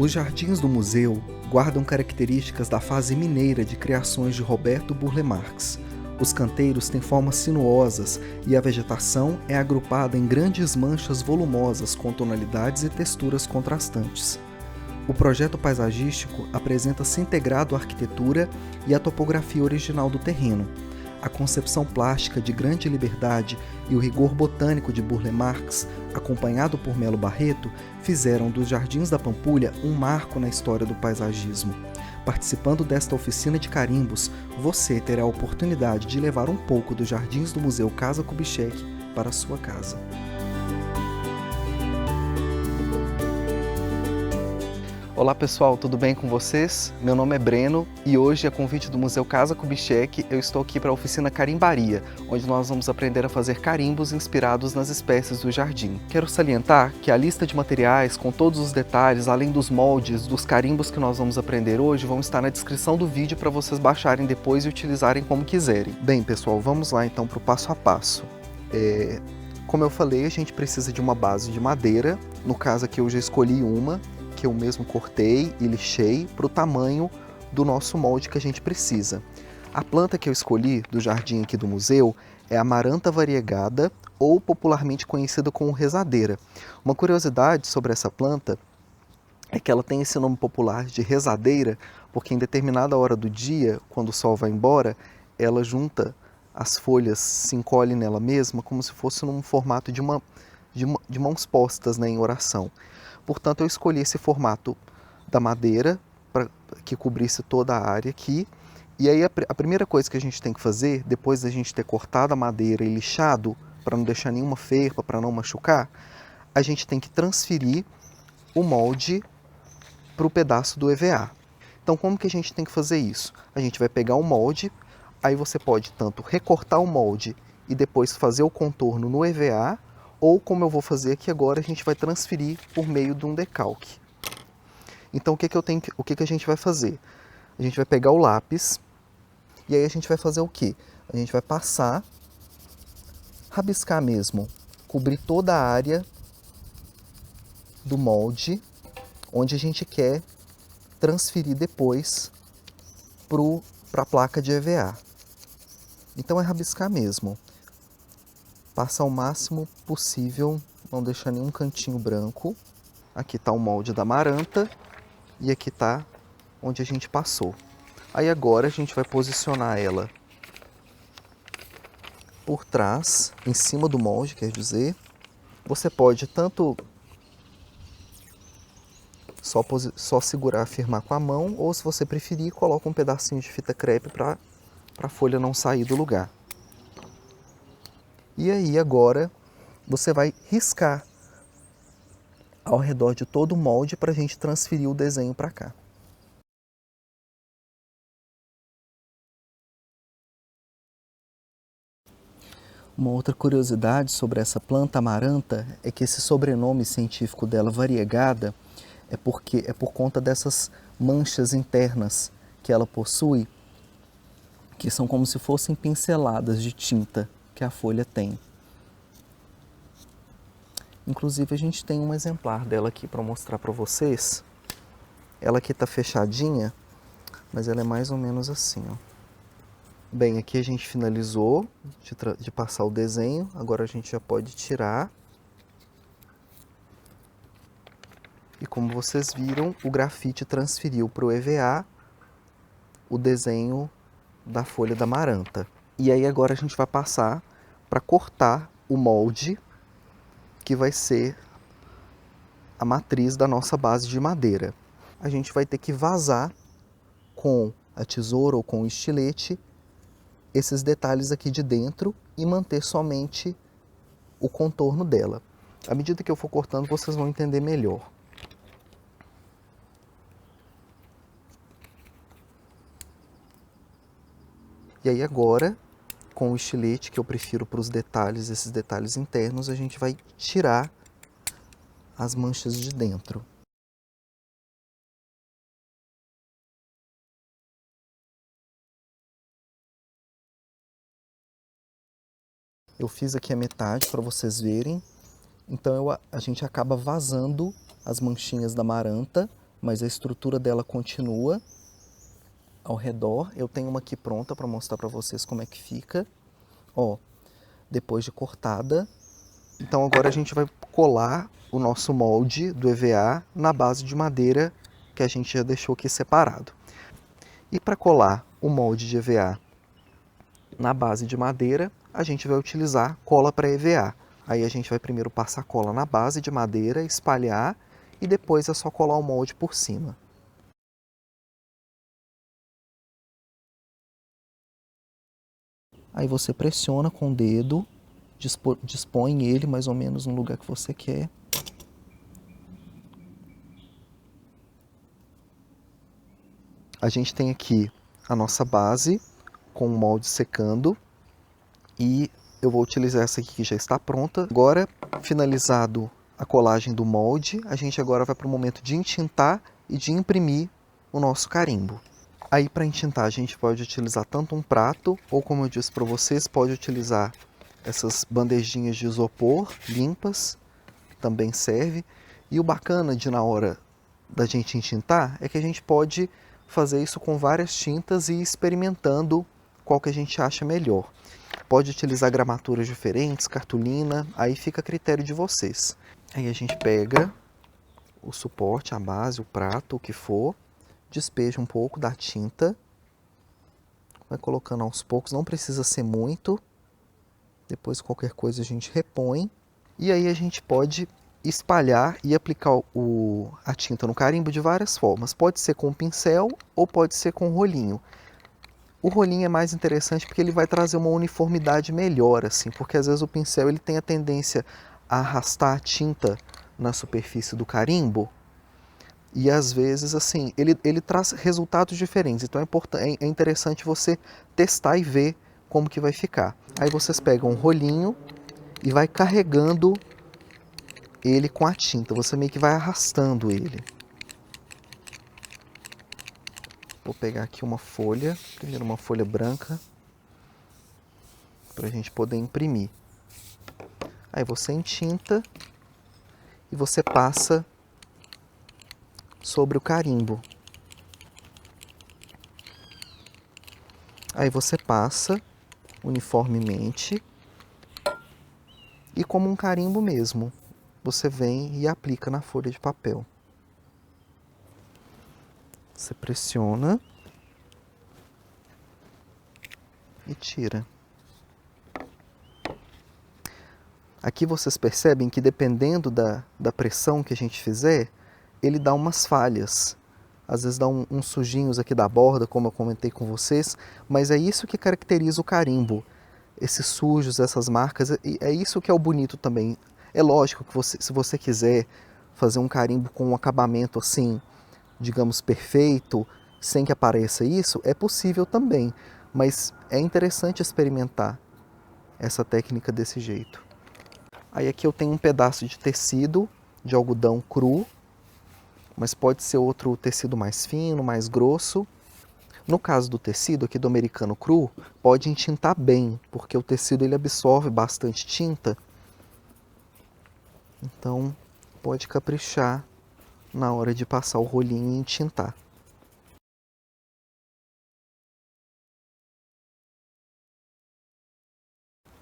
Os jardins do museu guardam características da fase mineira de criações de Roberto Burle Marx. Os canteiros têm formas sinuosas e a vegetação é agrupada em grandes manchas volumosas com tonalidades e texturas contrastantes. O projeto paisagístico apresenta-se integrado à arquitetura e à topografia original do terreno. A concepção plástica de grande liberdade e o rigor botânico de Burle Marx, acompanhado por Melo Barreto, fizeram dos Jardins da Pampulha um marco na história do paisagismo. Participando desta oficina de carimbos, você terá a oportunidade de levar um pouco dos jardins do Museu Casa Kubitschek para a sua casa. Olá pessoal, tudo bem com vocês? Meu nome é Breno e hoje, a convite do Museu Casa Kubitschek, eu estou aqui para a oficina Carimbaria, onde nós vamos aprender a fazer carimbos inspirados nas espécies do jardim. Quero salientar que a lista de materiais, com todos os detalhes, além dos moldes, dos carimbos que nós vamos aprender hoje, vão estar na descrição do vídeo para vocês baixarem depois e utilizarem como quiserem. Bem pessoal, vamos lá então para o passo a passo. Como eu falei, a gente precisa de uma base de madeira, no caso aqui eu já escolhi uma, que eu mesmo cortei e lixei para o tamanho do nosso molde que a gente precisa. A planta que eu escolhi do jardim aqui do museu é a Amaranta variegata, ou popularmente conhecida como rezadeira. Uma curiosidade sobre essa planta é que ela tem esse nome popular de rezadeira, porque em determinada hora do dia, quando o sol vai embora, ela junta as folhas, se encolhe nela mesma, como se fosse num formato de mãos postas, né, em oração. Portanto, eu escolhi esse formato da madeira para que cobrisse toda a área aqui. E aí a primeira coisa que a gente tem que fazer, depois da gente ter cortado a madeira e lixado, para não deixar nenhuma ferpa, para não machucar, a gente tem que transferir o molde para o pedaço do EVA. Então, como que a gente tem que fazer isso? A gente vai pegar o molde, aí você pode tanto recortar o molde e depois fazer o contorno no EVA, ou como eu vou fazer aqui agora, a gente vai transferir por meio de um decalque. Então o que a gente vai fazer? A gente vai pegar o lápis e aí a gente vai fazer o quê? A gente vai passar, rabiscar mesmo, cobrir toda a área do molde onde a gente quer transferir depois para a placa de EVA. Então é rabiscar mesmo. Passa o máximo possível, não deixar nenhum cantinho branco. Aqui está o molde da Amaranta e aqui está onde a gente passou. Aí agora a gente vai posicionar ela por trás, em cima do molde, quer dizer. Você pode tanto só segurar, firmar com a mão, ou se você preferir, coloca um pedacinho de fita crepe para a folha não sair do lugar. E aí agora você vai riscar ao redor de todo o molde para a gente transferir o desenho para cá. Uma outra curiosidade sobre essa planta Amaranta é que esse sobrenome científico dela, variegata, é por conta dessas manchas internas que ela possui, que são como se fossem pinceladas de tinta que a folha tem. Inclusive a gente tem um exemplar dela aqui para mostrar para vocês. Ela aqui está fechadinha, mas ela é mais ou menos assim, ó. Bem, aqui a gente finalizou de passar o desenho, agora a gente já pode tirar. E como vocês viram, o grafite transferiu para o EVA o desenho da folha da Amaranta. E aí agora a gente vai passar para cortar o molde que vai ser a matriz da nossa base de madeira. A gente vai ter que vazar com a tesoura ou com o estilete esses detalhes aqui de dentro e manter somente o contorno dela. À medida que eu for cortando, vocês vão entender melhor. E aí agora, com o estilete que eu prefiro para os detalhes, esses detalhes internos, a gente vai tirar as manchas de dentro. Eu fiz aqui a metade para vocês verem, então a gente acaba vazando as manchinhas da Amaranta mas a estrutura dela continua ao redor. Eu tenho uma aqui pronta para mostrar para vocês como é que fica, ó, depois de cortada. Então agora a gente vai colar o nosso molde do EVA na base de madeira que a gente já deixou aqui separado. E para colar o molde de EVA na base de madeira, a gente vai utilizar cola para EVA. Aí a gente vai primeiro passar cola na base de madeira, espalhar e depois é só colar o molde por cima. Aí você pressiona com o dedo, dispõe ele mais ou menos no lugar que você quer. A gente tem aqui a nossa base com o molde secando e eu vou utilizar essa aqui que já está pronta. Agora, finalizado a colagem do molde, a gente agora vai para o momento de entintar e de imprimir o nosso carimbo. Aí para entintar a gente pode utilizar tanto um prato ou, como eu disse para vocês, pode utilizar essas bandejinhas de isopor limpas, também serve. E o bacana de na hora da gente entintar é que a gente pode fazer isso com várias tintas e ir experimentando qual que a gente acha melhor. Pode utilizar gramaturas diferentes, cartolina, aí fica a critério de vocês. Aí a gente pega o suporte, a base, o prato, o que for, despeja um pouco da tinta, vai colocando aos poucos, não precisa ser muito, depois qualquer coisa a gente repõe, e aí a gente pode espalhar e aplicar a tinta no carimbo de várias formas, pode ser com pincel ou pode ser com rolinho. O rolinho é mais interessante porque ele vai trazer uma uniformidade melhor, assim, porque às vezes o pincel ele tem a tendência a arrastar a tinta na superfície do carimbo, e às vezes, assim, ele traz resultados diferentes. Então é interessante você testar e ver como que vai ficar. Aí vocês pegam um rolinho e vai carregando ele com a tinta. Você meio que vai arrastando ele. Vou pegar aqui uma folha, primeiro uma folha branca, para a gente poder imprimir. Aí você entinta e você passa sobre o carimbo. Aí você passa uniformemente e como um carimbo mesmo, você vem e aplica na folha de papel. Você pressiona e tira. Aqui vocês percebem que dependendo da pressão que a gente fizer, ele dá umas falhas. Às vezes dá uns sujinhos aqui da borda, como eu comentei com vocês, mas é isso que caracteriza o carimbo. Esses sujos, essas marcas, é isso que é o bonito também. É lógico que se você quiser fazer um carimbo com um acabamento assim, digamos, perfeito, sem que apareça isso, é possível também. Mas é interessante experimentar essa técnica desse jeito. Aí aqui eu tenho um pedaço de tecido de algodão cru, mas pode ser outro tecido mais fino, mais grosso. No caso do tecido aqui do americano cru, pode entintar bem, porque o tecido ele absorve bastante tinta. Então pode caprichar na hora de passar o rolinho e entintar.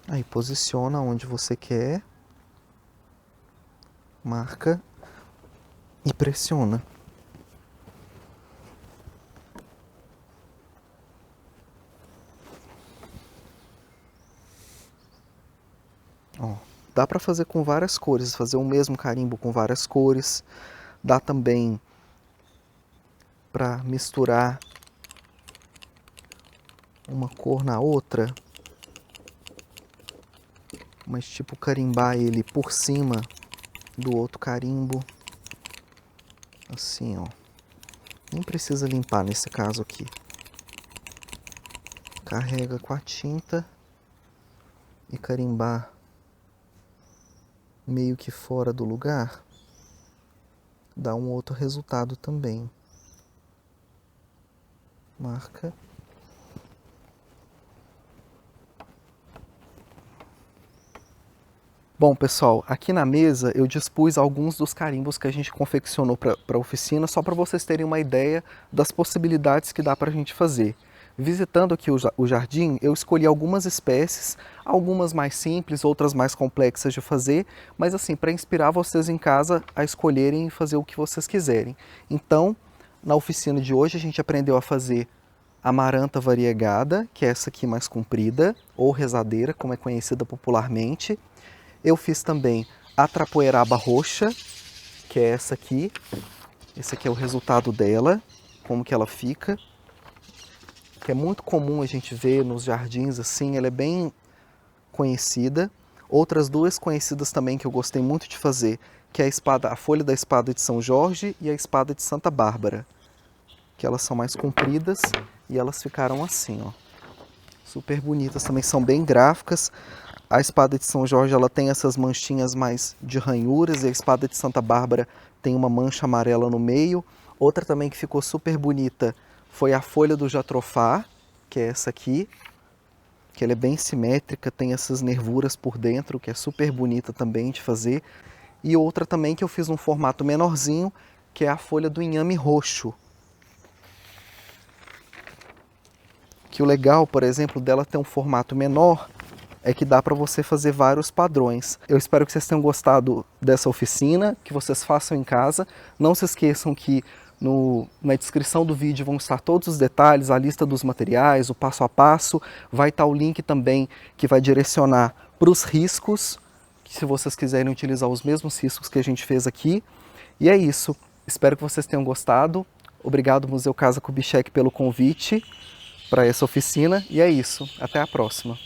Aí posiciona onde você quer, marca e pressiona. Ó, dá para fazer com várias cores, fazer o mesmo carimbo com várias cores. Dá também para misturar uma cor na outra, mas tipo carimbar ele por cima do outro carimbo. Assim, ó. Nem precisa limpar nesse caso aqui. Carrega com a tinta e carimbar meio que fora do lugar, dá um outro resultado também. Marca. Bom, pessoal, aqui na mesa eu dispus alguns dos carimbos que a gente confeccionou para a oficina, só para vocês terem uma ideia das possibilidades que dá para a gente fazer. Visitando aqui o jardim, eu escolhi algumas espécies, algumas mais simples, outras mais complexas de fazer, mas assim, para inspirar vocês em casa a escolherem e fazer o que vocês quiserem. Então, na oficina de hoje a gente aprendeu a fazer amaranta variegada, que é essa aqui mais comprida, ou rezadeira, como é conhecida popularmente. Eu fiz também a trapoeraba roxa, que é essa aqui. Esse aqui é o resultado dela, como que ela fica. Que é muito comum a gente ver nos jardins assim, ela é bem conhecida. Outras duas conhecidas também que eu gostei muito de fazer, que é a folha da espada de São Jorge e a espada de Santa Bárbara. Que elas são mais compridas e elas ficaram assim, ó. Super bonitas, também são bem gráficas. A espada de São Jorge ela tem essas manchinhas mais de ranhuras e a espada de Santa Bárbara tem uma mancha amarela no meio. Outra também que ficou super bonita foi a folha do jatropá, que é essa aqui, que ela é bem simétrica, tem essas nervuras por dentro, que é super bonita também de fazer. E outra também que eu fiz num formato menorzinho, que é a folha do inhame roxo. Que o legal, por exemplo, dela ter um formato menor é que dá para você fazer vários padrões. Eu espero que vocês tenham gostado dessa oficina, que vocês façam em casa. Não se esqueçam que na descrição do vídeo vão estar todos os detalhes, a lista dos materiais, o passo a passo. Vai estar o link também que vai direcionar para os riscos, se vocês quiserem utilizar os mesmos riscos que a gente fez aqui. E é isso. Espero que vocês tenham gostado. Obrigado, Museu Casa Kubitschek, pelo convite para essa oficina. E é isso. Até a próxima.